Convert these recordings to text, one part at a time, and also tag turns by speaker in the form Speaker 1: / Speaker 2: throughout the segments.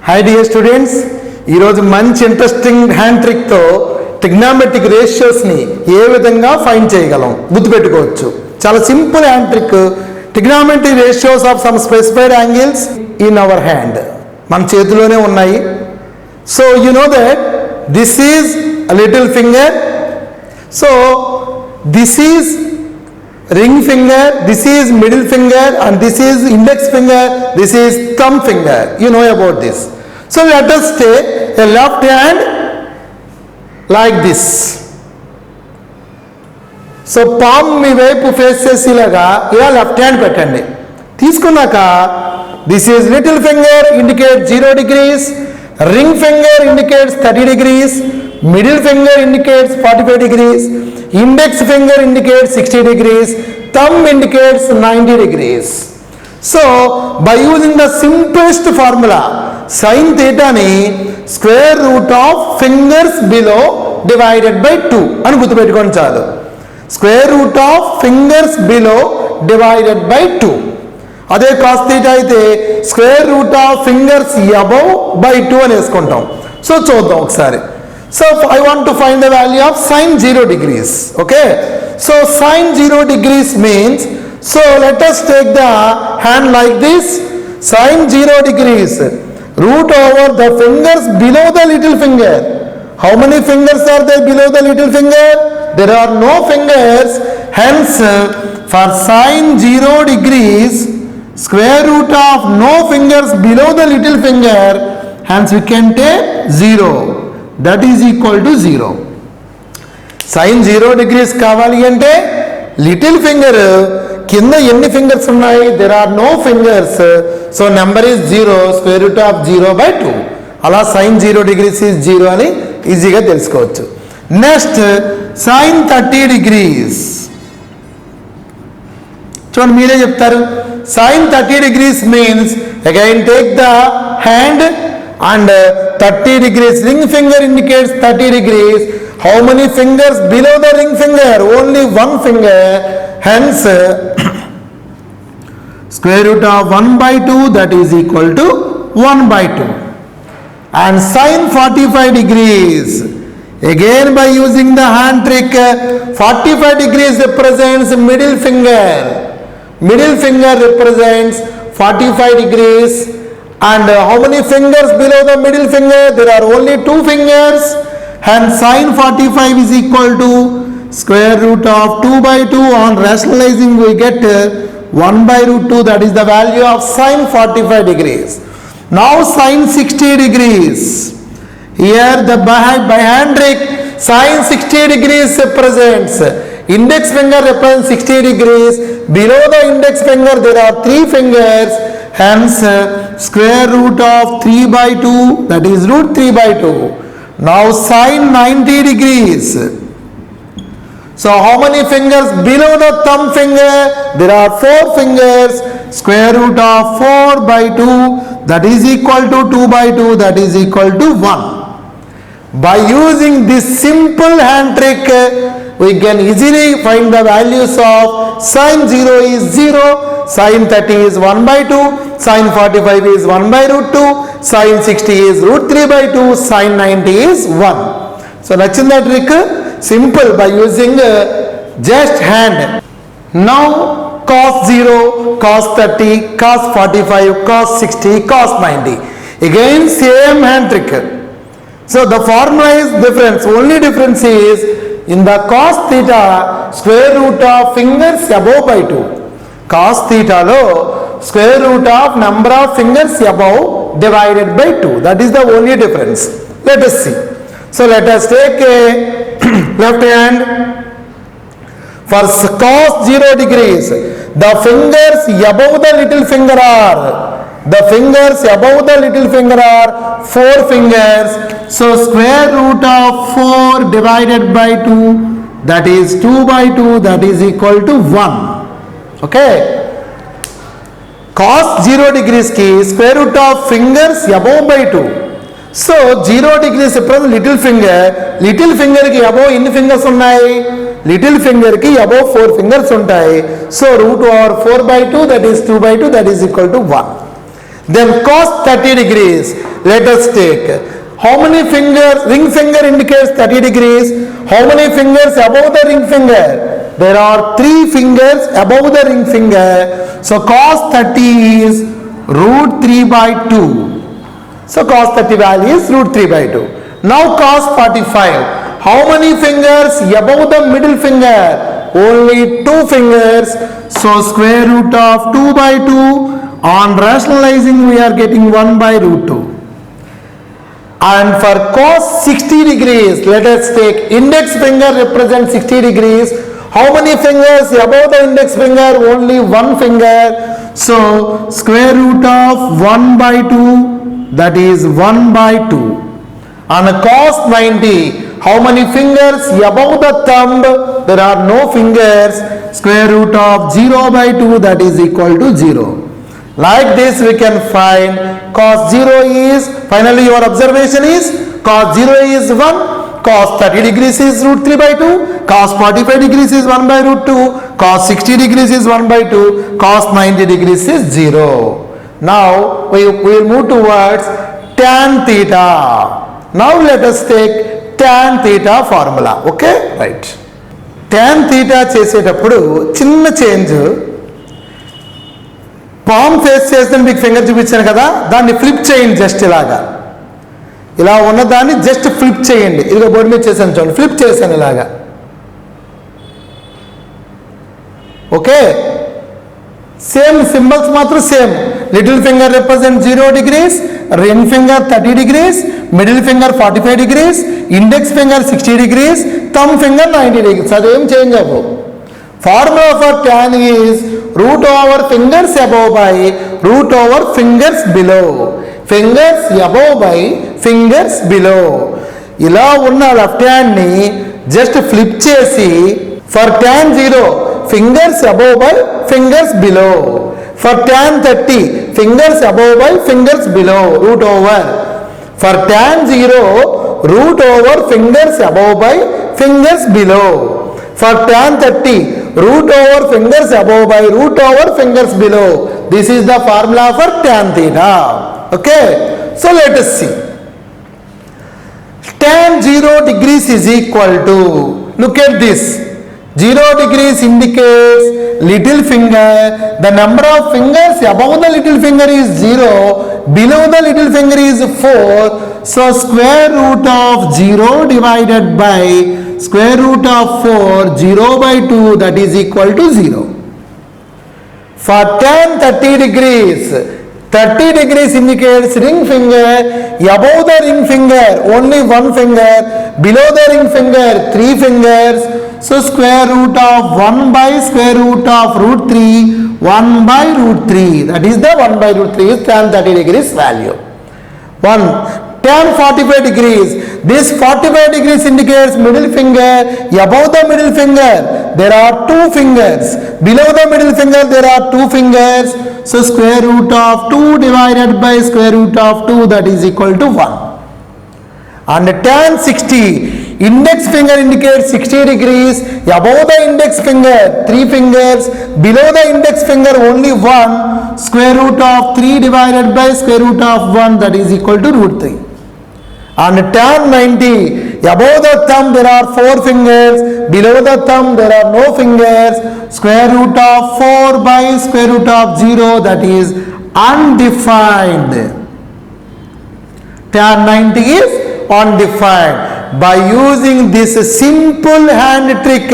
Speaker 1: Hi dear students, ఈరోజు మంచి interesting hand ట్రిక్తో trigonometric రేషియోస్ని ఏ విధంగా ఫైండ్ చేయగలం గుర్తుపెట్టుకోవచ్చు. చాలా simple hand trick. Trigonometric ratios of some specified angles in our hand, మన చేతిలోనే ఉన్నాయి. So you know that this is little finger, so this is ring finger, this is middle finger, and this is index finger, this is thumb finger. You know about this. So let us take a left hand like this. So palm మీ వైపు face చేసేలాగా ఇలా left hand పెట్టండి. తీసుకున్నాక this is little finger indicates 0 degrees, ring finger indicates 30 degrees, middle finger indicates 45 degrees, index finger indicates 60 degrees, thumb indicates 90 degrees. So by using the simplest formula, sin theta ni square root of fingers below divided by 2 అని గుర్తుపెట్టుకోండి చాలు. Square root of fingers below divided by 2. అదే cos theta అయితే square root of fingers above by 2 అని వేసుకుంటాం. So చూద్దాం ఒకసారి. So I want to find the value of sin 0 degrees. Okay, so sin 0 degrees means, so let us take the hand like this. Sin 0 degrees, root over the fingers below the little finger. How many fingers are there below the little finger? There are no fingers. Hence for sin 0 degrees, square root of no fingers below the little finger, hence we can take 0. That is equal to 0. Sine 0 degrees కావాలి అంటే little finger కింద ఎన్ని fingers ఉన్నాయి? There are no fingers, so number is 0, square root of 0/2. అలా sign 0 degrees is 0 అని ఈజీగా తెలుసుకోవచ్చు. Next sine 30 degrees. చూడండి మీరే చెప్తారు. Sine 30 degrees means again take the hand and 30 degrees. Ring finger indicates 30 degrees. How many fingers below the ring finger? Only one finger. Hence square root of 1/2, that is equal to 1/2. And sin 45 degrees, again by using the hand trick, 45 degrees represents middle finger. Middle finger represents 45 degrees. And how many fingers below the middle finger? There are only 2 fingers. Hence sin 45 is equal to square root of 2/2. On rationalizing we get 1/√2. That is the value of sin 45 degrees. Now sin 60 degrees. Here the by hand trick, sin 60 degrees represents, index finger represents 60 degrees. Below the index finger there are 3 fingers. Hence square root of 3/2, that is root 3/2. Now sin 90 degrees. So how many fingers below the thumb finger? There are 4 fingers. Square root of 4/2, that is equal to 2/2, that is equal to 1. By using this simple hand trick, we can easily find the values of sin 0 is 0, sin 30 is 1/2, sin 45 is 1/√2, sin 60 is root 3/2, sin 90 is 1. So nachinda trick? Simple, by using just hand. Now cos 0, cos 30, cos 45, cos 60, cos 90. Again same hand trick. So the formula is different. Only difference is in the cos theta, square root of fingers above by 2. Cos theta lo square root of number of fingers above divided by 2. That is the only difference. Let us see. So let us take a left hand. For cos 0 degrees, the fingers above the little finger are, the fingers above the little finger are 4 fingers. So square root of 4 divided by 2, that is 2/2, that is equal to 1. Okay. Cos 0 degrees ki square root of fingers above by 2. So 0 degrees represents little finger. Little finger ki above ఎన్ని fingers ఉన్నాయి? Little finger ki above 4 fingers ఉంటాయి. So root over 4/2, that is 2/2, that is equal to 1. Then cos 30 degrees. Let us take. How many fingers? Ring finger indicates 30 degrees. How many fingers above the ring finger? There are 3 fingers above the ring finger. So cos 30 is root 3 by 2. So cos 30 value is root 3 by 2. Now cos 45. How many fingers above the middle finger? Only 2 fingers. So square root of 2 by 2. On rationalizing we are getting 1 by root 2. And for cos 60 degrees, let us take index finger represents 60 degrees. How many fingers above the index finger? Only 1 finger. So square root of 1 by 2, that is 1 by 2. On a cos 90, how many fingers above the thumb? There are no fingers. Square root of 0 by 2, that is equal to 0. Like this we can find cos 0 is, finally your observation is, cos 0 is 1, cos 30 degrees is root 3 by 2, cos 45 degrees is 1 by root 2, cos 60 degrees is 1 by 2, cos 90 degrees is 0. Now we will move towards tan theta. Now let us take tan theta formula. Okay, right. Tan theta చేసేటప్పుడు చిన్న change, palm face చేస్తే మీకు finger చూపించాను కదా, దాన్ని flip చేయండి. Just ఇలాగా, ఇలా ఉన్నదాన్ని జస్ట్ ఫ్లిప్ చేయండి. ఇదిగో బోర్డు మీద చేశాను చూడండి, ఫ్లిప్ చేశాను ఇలాగా. ఓకే, సేమ్ సింబల్స్ మాత్రం same. Little finger represent 0 degrees, ring finger 30 degrees, middle finger 45 degrees, index finger 60 degrees, thumb finger 90 degrees. అదేం చేంజ్ అవ్వవు. Formula for tan is root over fingers above by root over fingers below. Fingers above by fingers below. ఇలా ఉన్న left hand ని just flip చేసి for tan 0 fingers above by fingers below. For tan 30 fingers above by fingers below, root over. For tan 0 root over fingers above by fingers below. For tan 30 root over fingers above by root over fingers below. This is the formula for tan theta. Okay, so let us see. Tan 0 degrees is equal to, look at this, 0 degrees indicates little finger. The number of fingers above the little finger is 0, below the little finger is 4. So square root of 0 divided by square root of 4, 0 by 2, that is equal to 0. For tan 30 degrees, 30 degrees indicates ring finger. Above the ring finger only 1 finger, below the ring finger 3 fingers. So square root of 1 by square root of root 3, 1 by root 3, that is the 1 by root 3 is tan 30 degrees value. 1. Tan 45 degrees, this 45 degrees indicates middle finger. Above the middle finger there are 2 fingers, below the middle finger there are 2 fingers. So square root of 2 divided by square root of 2, that is equal to 1. And tan 60, index finger indicates 60 degrees. Above the index finger 3 fingers, below the index finger only 1. Square root of 3 divided by square root of 1, that is equal to root 3. And tan 90, above the thumb there are 4 fingers, below the thumb there are no fingers. Square root of 4 by square root of 0, that is undefined. Tan 90 is undefined. By using this simple hand trick,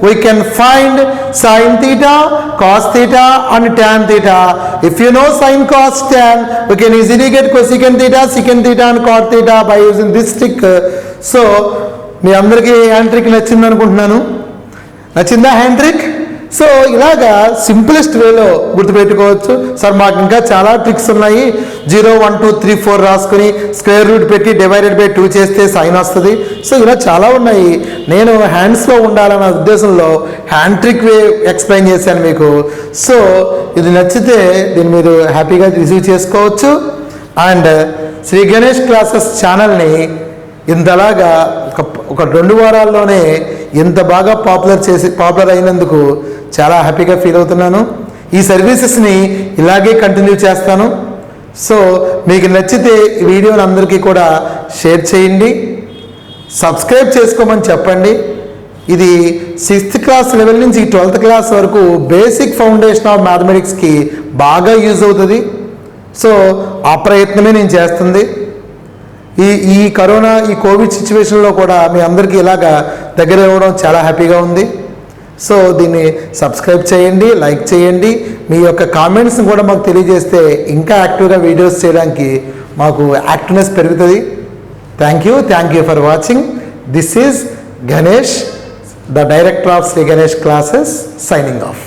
Speaker 1: we can find sin theta, cos theta and tan theta. If you know sin, cos, tan, we can easily get cosecant theta, secant theta and cot theta by using this trick. So, మీ అందరికీ hand trick నచ్చింది అనుకుంటున్నాను. నచ్చిందా hand trick? So ఇలాగా simplest వేలో గుర్తుపెట్టుకోవచ్చు. Sir మాకు ఇంకా చాలా ట్రిక్స్ ఉన్నాయి, 0 1 2 3 4 రాసుకుని స్క్వేర్ రూట్ పెట్టి డివైడెడ్ బై 2 చేస్తే సైన్ వస్తుంది. సో ఇలా చాలా ఉన్నాయి. నేను హ్యాండ్స్లో ఉండాలన్న ఉద్దేశంలో హ్యాండ్ ట్రిక్ వే ఎక్స్ప్లెయిన్ చేశాను మీకు. సో ఇది నచ్చితే దీన్ని మీరు హ్యాపీగా రిసీవ్ చేసుకోవచ్చు. అండ్ శ్రీ గణేష్ క్లాసెస్ ఛానల్ని ఇంతలాగా ఒక 2 వారాల్లోనే ఇంత బాగా పాపులర్ అయినందుకు చాలా హ్యాపీగా ఫీల్ అవుతున్నాను. ఈ సర్వీసెస్ని ఇలాగే కంటిన్యూ చేస్తాను. సో మీకు నచ్చితే ఈ వీడియోని అందరికీ కూడా షేర్ చేయండి, సబ్స్క్రైబ్ చేసుకోమని చెప్పండి. ఇది 6th క్లాస్ లెవెల్ నుంచి 12th క్లాస్ వరకు బేసిక్ ఫౌండేషన్ ఆఫ్ మ్యాథమెటిక్స్కి బాగా యూజ్ అవుతుంది. సో ఆ ప్రయత్నమే నేను చేస్తుంది. ఈ కరోనా ఈ కోవిడ్ సిచ్యువేషన్లో కూడా మీ అందరికీ ఇలాగా దగ్గర ఇవ్వడం చాలా హ్యాపీగా ఉంది. సో దీన్ని సబ్స్క్రైబ్ చేయండి, లైక్ చేయండి. మీ యొక్క కామెంట్స్ని కూడా మాకు తెలియజేస్తే ఇంకా యాక్టివ్గా వీడియోస్ చేయడానికి మాకు యాక్టివ్నెస్ పెరుగుతుంది. Thank you for watching. This is Ganesh, the director of Sri Ganesh classes, signing off.